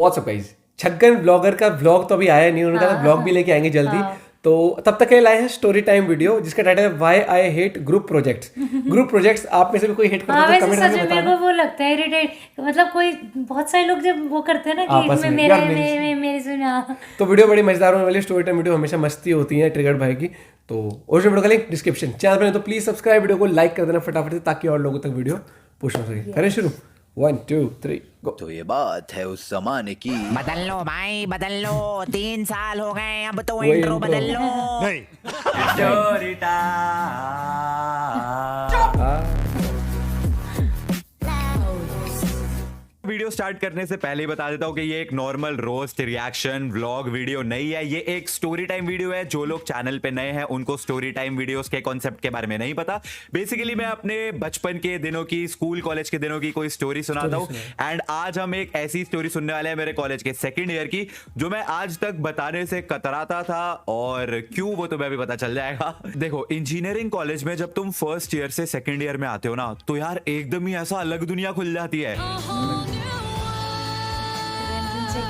WhatsApp guys, Chhagan blogger का vlog तो अभी आया नहीं, उन्होंने कहा व्लॉग भी लेके आएंगे जल्दी। तो तब तक के लिए लाए हैं स्टोरी टाइम वीडियो जिसका टाइटल है why I hate group projects. Group projects आप में से भी कोई हेट करता है तो कमेंट सच करके में मेरे बताना। को वो लगता है इरिटेट, मतलब कोई बहुत सारे लोग जब वो करते हैं ना कि आपस में, मेरे यार मेरे मेरे सुना। तो वीडियो बड़ी मजेदार होने वाली है। स्टोरी टाइम वीडियो हमेशा मस्ती होती है ट्रिगर्ड भाई की। तो ओरिजिनल वीडियो का लिंक डिस्क्रिप्शन, चैनल पर नहीं तो प्लीज सब्सक्राइब, वीडियो को लाइक कर देना फटाफट से ताकि और लोगों तक वीडियो पुश हो सके। करें शुरू, 1 2 3 गो। तो ये बात है उस जमाने की। बदल लो भाई बदल लो, 3 साल हो गए, अब तो वही इंट्रो intro। बदल लो। स्टोरी वीडियो स्टार्ट करने से पहले ही बता देता हूं कि ये एक normal roast reaction vlog video नहीं है, ये एक स्टोरी टाइम वीडियो है। जो लोग चैनल पे नए हैं उनको स्टोरी टाइम वीडियोस के कॉन्सेप्ट के बारे में नहीं पता। बेसिकली मैं अपने बचपन के दिनों की, स्कूल कॉलेज के दिनों की कोई स्टोरी सुनाता हूं। एंड आज हम एक ऐसी स्टोरी सुनने वाले हैं मेरे कॉलेज के सेकेंड ईयर की, जो मैं आज तक बताने से कतराता था, और क्यों वो तो मैं भी पता चल जाएगा। देखो, इंजीनियरिंग कॉलेज में जब तुम फर्स्ट ईयर से सेकेंड ईयर में आते हो ना, तो यार एकदम ही ऐसा अलग दुनिया खुल जाती है।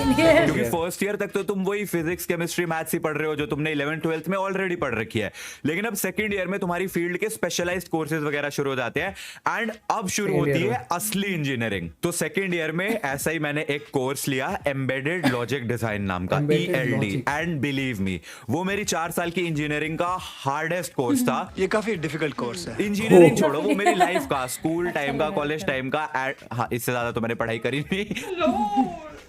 क्योंकि फर्स्ट ईयर तक तो तुम वही फिजिक्स केमिस्ट्री मैथ्स ही पढ़ रहे हो जो तुमने 11th 12th में ऑलरेडी पढ़ रखी है। लेकिन अब सेकंड ईयर में तुम्हारी फील्ड के स्पेशलाइज्ड कोर्सेज वगैरह शुरू हो जाते हैं, एंड अब शुरू होती है असली इंजीनियरिंग। तो सेकंड ईयर में ऐसा ही मैंने एक कोर्स लिया, एम्बेडेड लॉजिक डिजाइन नाम का, ELD। एंड बिलीव मी, वो मेरी 4 साल की इंजीनियरिंग का हार्डेस्ट कोर्स था। ये काफी डिफिकल्ट कोर्स है। इंजीनियरिंग छोड़ो, वो मेरी लाइफ का, स्कूल टाइम का, कॉलेज टाइम का, हाँ, इससे ज्यादा तो मैंने पढ़ाई करी नहीं।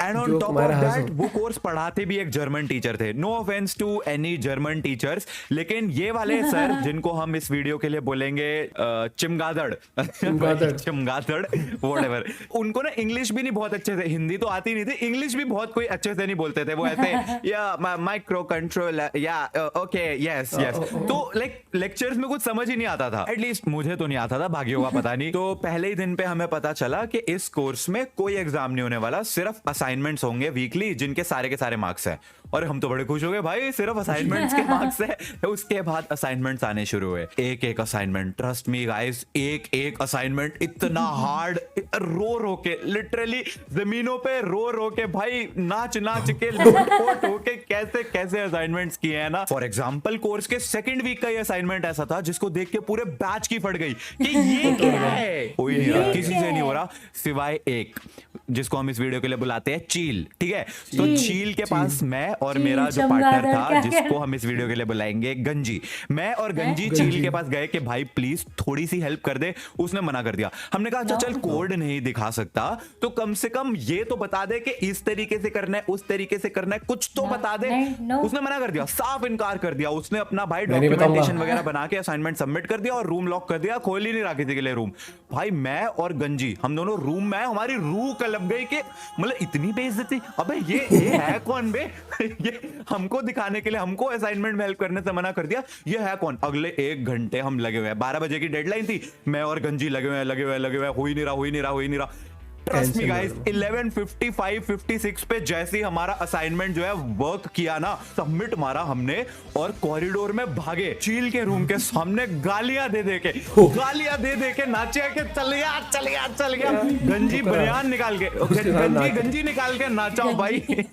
And on top of that वो कोर्स पढ़ाते भी एक जर्मन टीचर थे। No offence to any German teachers, लेकिन ये वाले सर जिनको हम इस वीडियो के लिए बोलेंगे चिमगादड़ चिमगादड़ व्हाटएवर, उनको ना इंग्लिश भी नहीं बहुत अच्छे से, हिंदी तो आती नहीं थी, इंग्लिश भी बहुत कोई अच्छे से नहीं बोलते थे। वो ऐसे या माइक्रो कंट्रोल या ओके यस यस, तो लाइक लेक्चर्स में कुछ समझ ही नहीं आता था। एटलीस्ट मुझे तो नहीं आता था, भाग्यों का पता नहीं। तो पहले ही दिन पे हमें पता चला कि इस कोर्स में कोई एग्जाम नहीं होने वाला, सिर्फ असाइनमेंट्स होंगे वीकली जिनके सारे के सारे मार्क्स हैं। और हम तो बड़े खुश हो गए, भाई सिर्फ असाइनमेंट्स के मार्क्स है। उसके बाद असाइनमेंट्स आने शुरू हुए, एक एक असाइनमेंट, ट्रस्ट मी गाइस, एक एक असाइनमेंट इतना हार्ड, रो रो के, लिटरली जमीनों पे रो रो के, भाई नाच नाच के, लोट होके कैसे कैसे असाइनमेंट्स किए हैं ना। फॉर एग्जांपल कोर्स के सेकंड वीक का ये असाइनमेंट ऐसा था जिसको देख के पूरे बैच की फट गई कि ये क्या है। कोई नहीं रहा, किसी से नहीं हो रहा, सिवाय एक जिसको हम इस वीडियो के लिए बुलाते हैं चील। ठीक है, तो चील के पास मैं और मेरा जो पार्टनर था जिसको हम इस वीडियो के लिए बुलाएंगे गंजी, मैं और गंजी चील के पास गए कि भाई प्लीज थोड़ी सी हेल्प कर दे। उसने मना कर दिया। हमने कहा अच्छा चल कोड नहीं दिखा सकता तो कम से कम ये तो बता दे कि इस तरीके से करना है, उस तरीके से करना है, कुछ तो बता दे। उसने मना कर दिया, साफ इनकार कर दिया। उसने अपना भाई डॉक्यूमेंटेशन वगैरह बना के असाइनमेंट सबमिट कर दिया और रूम लॉक कर दिया, खोल ही नहीं रहा किसी के लिए रूम। भाई मैं और गंजी हम दोनों रूम में, हमारी रूह कलप गई कि मतलब इतनी बेइज्जती, अबे ये है कौन बे? ये हमको दिखाने के लिए, हमको असाइनमेंट में हेल्प करने से मना कर दिया, ये है कौन? अगले 1 घंटे हम लगे हुए हैं, 12 बजे की डेडलाइन थी, मैं और गंजी लगे हुए, हो ही नहीं रहा। ट्रस्ट मी गाइस, 11:55-56 पे जैसे ही हमारा असाइनमेंट जो है वर्क किया ना, सबमिट मारा हमने और कॉरिडोर में भागे, चील के रूम के सामने गालियां दे दे के नाचे के चल गया। गंजी बनियान निकाल के, गंजी निकाल के नाचा भाई।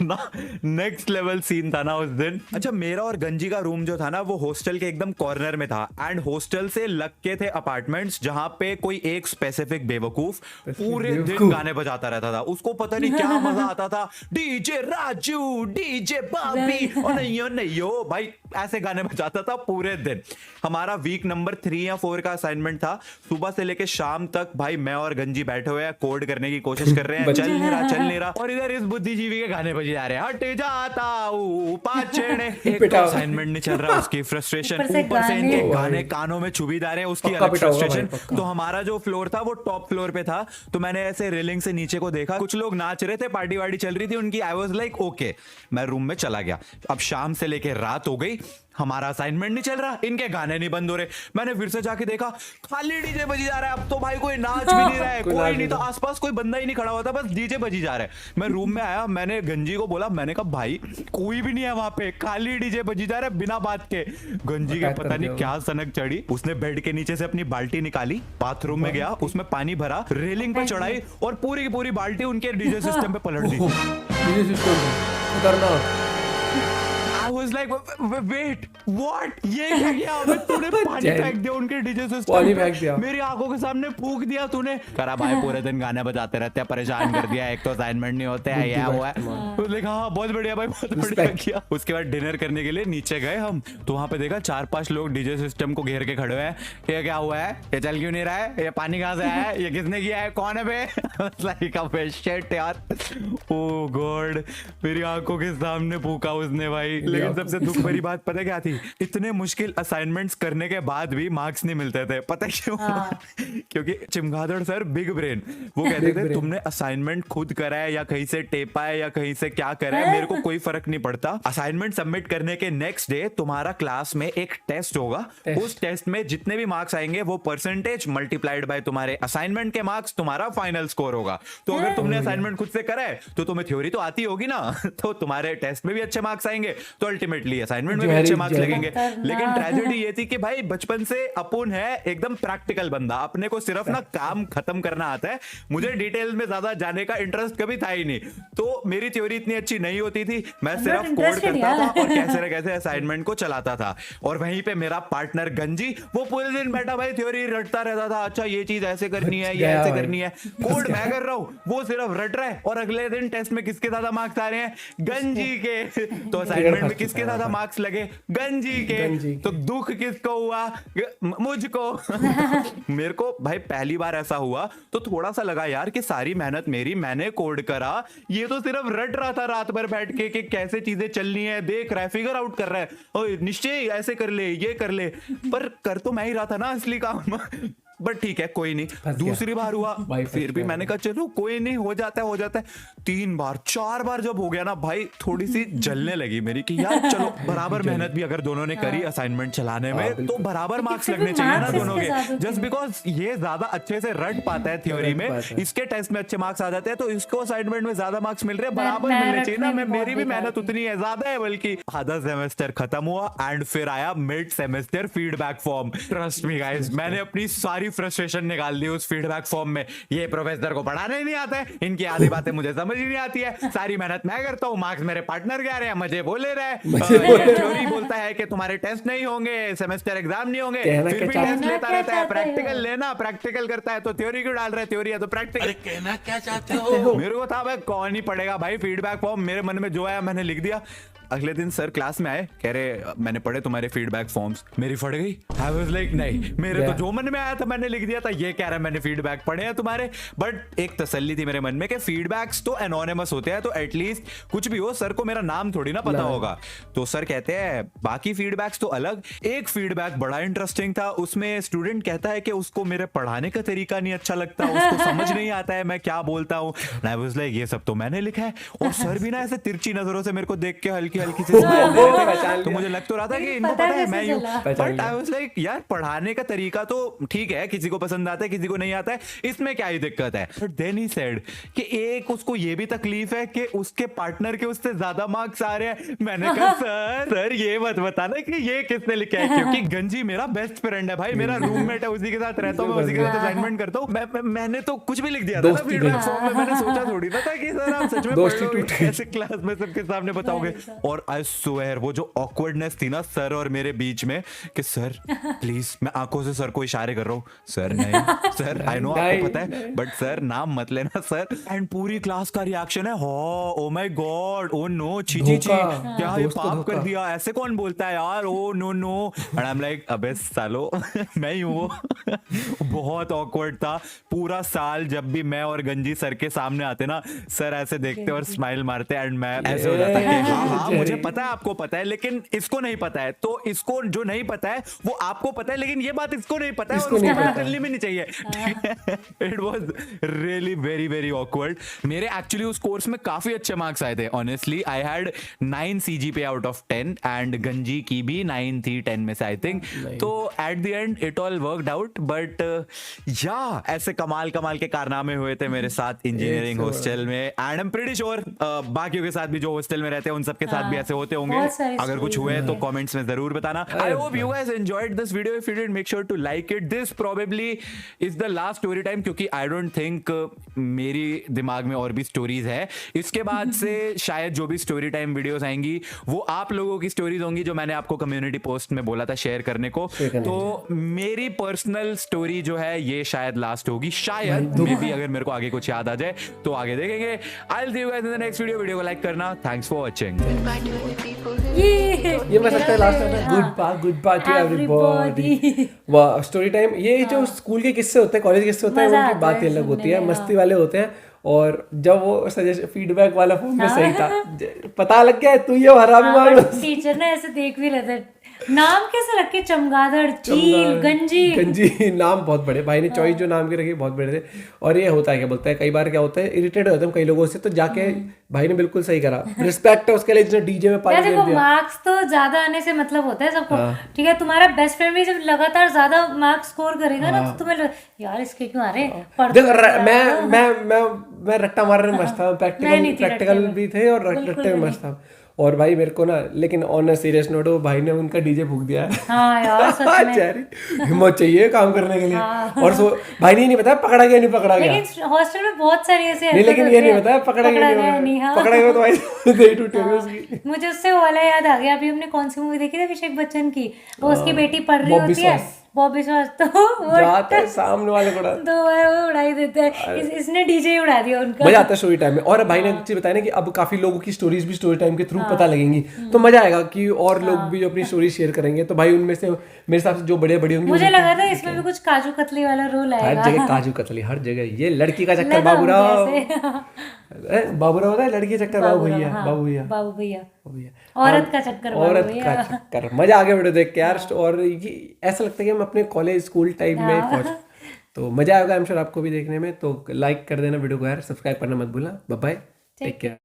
नेक्स्ट लेवल सीन था ना उस दिन। अच्छा, मेरा और गंजी का रूम जो था ना वो हॉस्टल के एकदम कॉर्नर में था, एंड हॉस्टल से लग के थे अपार्टमेंट्स जहां पे कोई एक स्पेसिफिक बेवकूफ पूरे दिन गाने बजाता रहता था। उसको पता नहीं क्या मजा आता था, डीजे राजू, डीजे बॉबी, और नहीं हो भाई, ऐसे गाने बजाता था पूरे दिन। हमारा वीक नंबर 3 या 4 का असाइनमेंट था। सुबह से लेके शाम तक भाई मैं और गंजी बैठे हुए हैं, कोड करने की कोशिश कर रहे हैं, चल नहीं रहा, और इधर इस बुद्धिजीवी के गाने बजे जा रहे हैं, हट जाता पाचेड़े। एक तो असाइनमेंट नहीं चल रहा, उसकी फ्रस्ट्रेशन, ऊपर से इनके गाने कानों में चुभी जा रहे हैं, उसकी अलग फ्रस्ट्रेशन। तो हमारा जो फ्लोर था वो टॉप फ्लोर पे था, तो मैंने ऐसे रेलिंग से नीचे को देखा, कुछ लोग नाच रहे थे, पार्टी वार्टी चल रही थी उनकी। आई वाज लाइक ओके, मैं रूम में चला गया। अब शाम से लेके रात हो गई, हमारा असाइनमेंट नहीं चल रहा, इनके गाने नहीं बंद हो रहे। मैंने फिर से जाके देखा, खाली डीजे बजी जा रहा है। अब तो भाई कोई नाच भी नहीं रहा है, कोई नहीं, तो आसपास कोई बंदा ही नहीं खड़ा होता, बस डीजे बजी जा रहा है। मैं रूम में आया, मैंने गंजी को बोला, मैंने कहा भाई कोई भी नहीं है वहां पे, खाली डीजे बजी जा रहा है बिना बात के। गंजी के पता नहीं क्या सनक चढ़ी, उसने बेड के नीचे से अपनी बाल्टी निकाली, बाथरूम में गया, उसमें पानी भरा, रेलिंग पे चढ़ाई और पूरी की पूरी बाल्टी उनके डीजे सिस्टम पे पलट दी। डीजे सिस्टम खतरनाक। I was like, wait, what? ये क्या किया? अबे तूने पानी फेंक दिया उनके डीजे सिस्टम पानी फेंक दिया, मेरी आंखों के सामने फूंक दिया तूने। करा भाई पूरे दिन गाने बजाते रहते हैं, परेशान कर दिया, एक तो असाइनमेंट नहीं होते हैं, ये वो है। उसने कहा हाँ बहुत बढ़िया भाई, बहुत बढ़िया किया। उसके बाद डिनर करने के लिए नीचे गए हम, तो वहां पे देखा 4-5 लोग डीजे सिस्टम को घेर के खड़े हुए हैं। ये क्या हुआ है, ये चल क्यों नहीं रहा है, ये पानी कहां से आया है, ये किसने किया है, कौन है बे? शिट यार, ओ गॉड, मेरी आंखों के सामने फूका उसने भाई। लेकिन सबसे दुख भरी बात पता क्या थी, इतने मुश्किल असाइनमेंट्स करने के बाद भी मार्क्स नहीं मिलते थे। पता क्यों? क्योंकि चिमगादड़ सर बिग ब्रेन, वो कहते थे तुमने असाइनमेंट खुद करा है या कहीं से टेपा है या कहीं से क्या करा है, मेरे को कोई फर्क नहीं पड़ता। असाइनमेंट सबमिट करने के नेक्स्ट डे तुम्हारा क्लास में एक टेस्ट होगा, उस टेस्ट में जितने भी मार्क्स आएंगे वो परसेंटेज मल्टीप्लाइड बाय तुम्हारे असाइनमेंट के मार्क्स, तुम्हारा फाइनल स्कोर होगा। तो अगर तुमने असाइनमेंट खुद से करा है तो तुम्हें थ्योरी तो आती होगी ना, तो तुम्हारे टेस्ट में भी अच्छे मार्क्स आएंगे, तो अल्टीमेटली असाइनमेंट में भी अच्छे मार्क्स लगेंगे। लेकिन ट्रेजेडी ये थी कि भाई बचपन से अपुन है एकदम प्रैक्टिकल बंदा, अपने को सिर्फ ना काम खत्म करना आता है, मुझे डिटेल्स में ज्यादा जाने का इंटरेस्ट कभी था ही नहीं। तो मेरी थ्योरी इतनी अच्छी नहीं होती थी, मैं सिर्फ कोड करता था और कैसे न कैसे असाइनमेंट को चलाता था। और वहीं पे मेरा पार्टनर गंजी, वो पूरे दिन बैठा भाई थ्योरी रटता रहता था, अच्छा ये चीज ऐसे करनी है, ये ऐसे करनी है। कोड मैं कर रहा हूं, वो सिर्फ रट रहा है। और अगले दिन टेस्ट में किसके ज्यादा मार्क्स आ रहे हैं, गंजी के। तो असाइनमेंट में किसके ज्यादा मार्क्स लगे, गंजी के। तो दुख किसको हुआ, मुझको। मेरे को भाई पहली बार ऐसा हुआ तो थोड़ा सा लगा यार कि सारी मेहनत मेरी, मैंने कोड करा, ये तो सिर्फ रट रहा था रात भर बैठ के कि कैसे चीजें चलनी है, देख रहा है, फिगर आउट कर रहा है, ओए निश्चय ऐसे कर ले, ये कर ले, पर कर तो मैं ही रहा था ना असली काम। बट ठीक है कोई नहीं। दूसरी बार हुआ, फिर भी मैंने कहा चलो कोई नहीं, हो जाता है हो जाता है। 3 बार 4 बार जब हो गया ना भाई, थोड़ी सी जलने लगी मेरी कि यार चलो बराबर मेहनत भी अगर दोनों ने करी असाइनमेंट चलाने में तो बराबर मार्क्स लगने चाहिए ना दोनों के। जस्ट बिकॉज ये ज्यादा अच्छे से रट पाता है थ्योरी में, इसके टेस्ट में अच्छे मार्क्स आ जाते हैं, तो इसको असाइनमेंट में ज्यादा मार्क्स मिल रहे हैं, बराबर मिलने चाहिए ना। मेरी भी मेहनत उतनी है, ज्यादा है बल्कि। आधा सेमेस्टर खत्म हुआ एंड फिर आया mid semester feedback form. Trust me guys, मैंने अपनी सारी फ्रस्ट्रेशन निकाल दी उस फीडबैक फॉर्म में। ये प्रोफेसर को पढ़ाने नहीं आता है, इनकी आधी बातें मुझे समझ ही नहीं आती है, सारी मेहनत मैं करता हूँ, मार्क्स मेरे पार्टनर के आ रहे हैं, मजे बोले रहे। थ्योरी बोलता है कि तुम्हारे टेस्ट नहीं होंगे, सेमेस्टर एग्जाम नहीं होंगे, फिर भी टेस्ट लेता रहता है। प्रैक्टिकल लेना, प्रैक्टिकल करता है तो थ्योरी क्यों डाल रहे, थ्योरी है तो प्रैक्टिकल। कहना क्या चाहते हो? मेरे को था भाई कौन ही पढ़ेगा भाई फीडबैक फॉर्म, मेरे मन में जो आया मैंने लिख दिया। अगले दिन सर क्लास में आए, कह रहे मैंने पढ़े तुम्हारे फीडबैक फॉर्म्स। मेरी फट गई। आई वाज लाइक नहीं, मेरे तो जो मन में आया था मैंने लिख दिया था, ये कह रहा है मैंने फीडबैक पढ़े हैं तुम्हारे। बट एक तसल्ली थी मेरे मन में कि फीडबैक्स तो एनोनिमस होते हैं, तो एटलीस्ट कुछ भी हो सर को मेरा नाम थोड़ी ना पता होगा। तो सर कहते हैं बाकी फीडबैक्स तो अलग। एक फीडबैक बड़ा इंटरेस्टिंग था, उसमें स्टूडेंट कहता है कि उसको मेरे पढ़ाने का तरीका नहीं अच्छा लगता, उसको समझ नहीं आता है मैं क्या बोलता हूँ। आई वाज लाइक ये सब तो मैंने लिखा है। और सर भी ना ऐसे तिरछी नजरों से मेरे को देख के हल्की हल्की से स्माइल दे रहे थे, तो मुझे लग तो रहा था कि इनको पता है मैं यूं। बट आई वाज लाइक यार पढ़ाने का तरीका तो ठीक है, किसी को पसंद आता है किसी को नहीं आता है, इसमें क्या ही दिक्कत है। बट देन ही सेड कि एक उसको ये भी तकलीफ है कि उसके पार्टनर के उससे ज्यादा मार्क्स आ रहे हैं। मैंने कहा सर ये मत बताना कि ये किसने लिखा है, क्योंकि गंजी मेरा बेस्ट फ्रेंड है भाई, मेरा रूममेट है, उसी के साथ रहता हूँ, मैं उसी के साथ असाइनमेंट करता हूँ। मैंने तो कुछ भी लिख दिया था फीडबैक फॉर्म में, मैंने सोचा थोड़ी था कि सर आप सच में पढ़ोगे, कैसे क्लास में सबके सामने बताओगे। और आई स्वेयर वो जो ऑकवर्डनेस थी ना सर और मेरे बीच में कि सर प्लीज, मैं आंखों से सर को इशारे कर रहा हूँ, सर नहीं सर आई नो आपको पता है बट सर नाम मत लेना सर। एंड पूरी क्लास का रिएक्शन है oh my God, oh no, छी छी छी, क्या ये पाप कर दिया, ऐसे कौन बोलता है यार, oh no no. And I am like अबे सालो मैं ही हूँ वो। बहुत ऑकवर्ड था पूरा साल। जब भी मैं और गंजी सर के सामने आते ना, सर ऐसे देखते और स्माइल मारते एंड मैं ऐसे हो जाता कि हाँ मुझे पता है आपको पता है लेकिन इसको नहीं पता है, तो इसको जो नहीं पता है वो आपको पता है लेकिन ये बात इसको नहीं पता है और उसको पता करनी भी नहीं चाहिए. It was really very very awkward. मेरे actually उस कोर्स में काफी अच्छे मार्क्स आए थे. Honestly, I had 9 CGPA out of 10 and गंजी की भी 9 थी 10 में से I think. तो at the end it all worked out. But yeah, ऐसे कमाल के कारनामे हुए थे मेरे साथ इंजीनियरिंग हॉस्टल में. And I'm pretty sure बाकियों के साथ भी जो हॉस्टल में रहते हैं उन सबके साथ भी ऐसे होते होंगे. बहुत सारी अगर कुछ stories हुए तो हैं. कमेंट्स में जरूर बताना. I hope you guys enjoyed this video. If you did, make sure to like it. This probably is the last story time क्योंकि I don't think मेरी दिमाग में और भी स्टोरीज है. इसके बाद से शायद जो भी स्टोरी टाइम वीडियोस आएंगी वो आप लोगों की स्टोरीज होंगी जो मैंने आपको कम्युनिटी पोस्ट में बोला था शेयर करने को. तो मेरी पर्सनल स्टोरी जो है ये शायद लास्ट होगी. शायद मे बी अगर मेरे को आगे कुछ याद आ जाए तो आगे देखेंगे. I'll see you guys in the next video. Video को लाइक करना. Thanks for watching. ये मैं सकता है लास्ट में गुड बाय टू एवरीबॉडी. वाह स्टोरी टाइम. ये जो स्कूल के किस्से होते हैं कॉलेज के किस्से होते हैं मजा उनकी आता बात ही है अलग होती सुनने है. में, मस्ती वाले होते हैं. और जब वो सजेशन फीडबैक वाला फॉर्म में सही था पता लग गया तू ये हरामी मानो. टीचर ने ऐसे देख भी रहे थे. नाम कैसे रखे? चमगादड़, चील, गंजी. नाम बहुत बड़े. भाई ने चॉइस जो नाम के रखे बहुत बड़े थे. और ये होता है क्या बोलते हैं कई बार क्या होता है इरिटेट होते हैं कई लोगों से. तो जाके भाई ने बिल्कुल सही करा. रिस्पेक्ट है उसके लिए जिसने डीजे में पानी दे देखो दिया. मार्क्स तो ज्यादा आने से मतलब होता है सबको. ठीक है तुम्हारा बेस्ट फ्रेंड भी जब लगातार ज्यादा मार्क्स स्कोर करेगा ना तो तुम्हें यार इसके क्यों आ रहे. देख मैं रट्टा मारने में मस्त था. प्रैक्टिकल भी थे और रट्टे में मस्त था. और भाई मेरे को ना लेकिन ऑन अ सीरियस नोट वो भाई ने उनका डीजे फूक दिया है. हाँ यार सच में हिम्मत चाहिए काम करने के लिए. और सो भाई ने नहीं बताया पकड़ा गया नहीं पकड़ा गया. लेकिन हॉस्टल में बहुत सारी ऐसे नहीं लेकिन ये नहीं बताया पकड़ा गया नहीं पकड़ा गया तो भाई दे टूटी होगी उसकी. मुझे उससे वो वाला याद आ गया. अभी हमने कौन सी मूवी देखी थी अभिषेक बच्चन की. वो उसकी बेटी पढ़ रही होती है. बॉबी विश्वास तो जाते हैं सामने वाले को तो वो उड़ाई देते हैं. इसने डीजे ही उड़ा दिया उनका. मजा आता है स्टोरी टाइम में. और भाई ने अच्छी बताया ना कि अब काफी लोगों की स्टोरीज भी स्टोरी टाइम के थ्रू पता लगेंगी. तो मजा आएगा कि और लोग भी जो अपनी स्टोरी शेयर करेंगे. तो भाई उनमें से मेरे हिसाब से जो बड़े बड़े होंगे मुझे लगा था इसमें भी कुछ काजू कतली वाला रोल आएगा. हर जगह काजू कतली हर जगह. ये लड़की का चक्कर बाबूराव बाबूराव होता है. लड़की का चक्कर बाबू भैया. औरत का चक्कर. मजा आ गया वीडियो देख के यार. और ऐसा लगता है कि हम अपने कॉलेज स्कूल टाइम में पहुंचे. तो मजा आएगा आई एम श्योर आपको भी देखने में. तो लाइक कर देना वीडियो को यार. सब्सक्राइब करना मत भूलना. Bye bye take care.